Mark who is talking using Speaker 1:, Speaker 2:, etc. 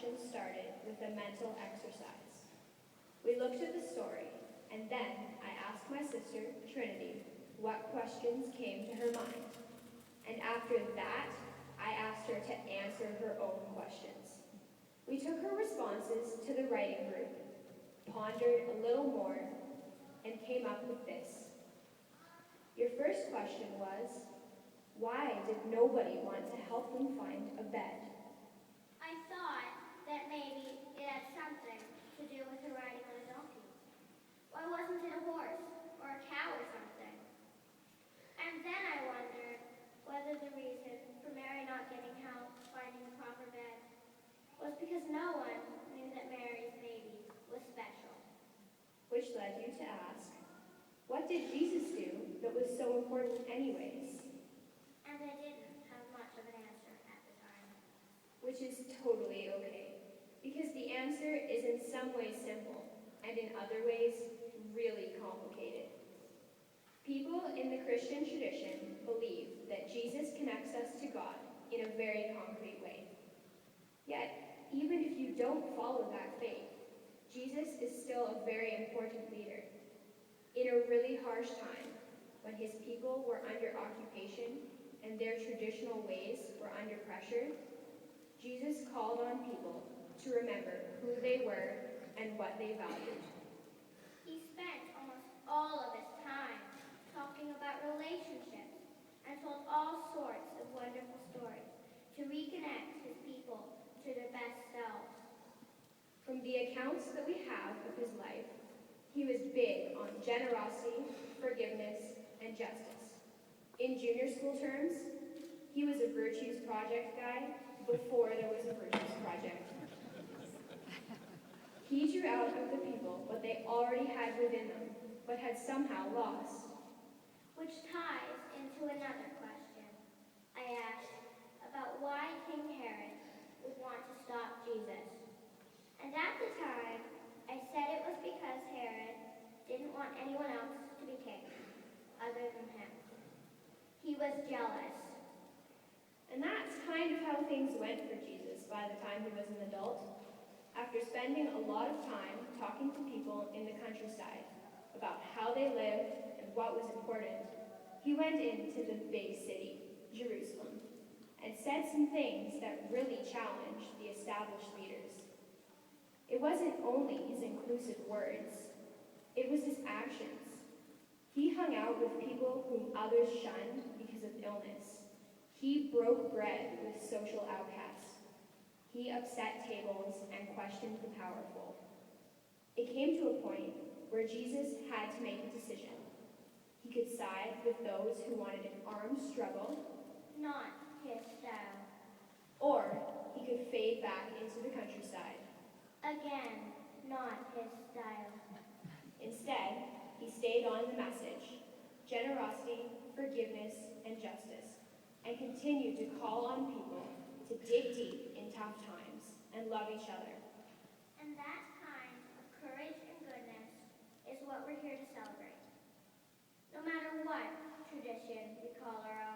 Speaker 1: questions started with a mental exercise. We looked at the story, and then I asked my sister, Trinity, what questions came to her mind. And after that, I asked her to answer her own questions. We took her responses to the writing group, pondered a little more, and came up with this. Your first question was, why did nobody want to help them find a bed?
Speaker 2: I thought that maybe it had something to do with her riding on a donkey. Why wasn't it a horse or a cow or something? And then I wondered whether the reason for Mary not getting help finding the proper bed was because no one knew that Mary's baby was special.
Speaker 1: Which led you to ask, what did Jesus do that was so important anyways?
Speaker 2: And I didn't have much of an answer at the time.
Speaker 1: Which is totally okay, because the answer is in some ways simple, and in other ways, really complicated. People in the Christian tradition believe that Jesus connects us to God in a very concrete way. Yet, even if you don't follow that faith, Jesus is still a very important leader. In a really harsh time, when his people were under occupation and their traditional ways were under pressure, Jesus called on people to remember who they were and what they valued.
Speaker 2: He spent almost all of his time talking about relationships and told all sorts of wonderful stories to reconnect his people to their best selves.
Speaker 1: From the accounts that we have of his life, he was big on generosity, forgiveness, and justice. In junior school terms, he was a Virtues Project guy before there was a Virtues Project. He drew out of the people what they already had within them, but had somehow lost.
Speaker 2: Which ties into another question I asked about why King Herod would want to stop Jesus. And at the time, I said it was because Herod didn't want anyone else to be king other than him. He was jealous.
Speaker 1: And that's kind of how things went for Jesus by the time he was an adult. After spending a lot of time talking to people in the countryside about how they lived and what was important, he went into the big city, Jerusalem, and said some things that really challenged the established leaders. It wasn't only his inclusive words, it was his actions. He hung out with people whom others shunned because of illness. He broke bread with social outcasts. He upset tables and questioned the powerful. It came to a point where Jesus had to make a decision. He could side with those who wanted an armed struggle,
Speaker 2: Not his style.
Speaker 1: or he could fade back into the countryside.
Speaker 2: Again, not his style.
Speaker 1: Instead, he stayed on the message, generosity, forgiveness, and justice, and continued to call on people to dig deep in tough times and love each other.
Speaker 2: And that kind of courage and goodness is what we're here to celebrate. No matter what tradition we call our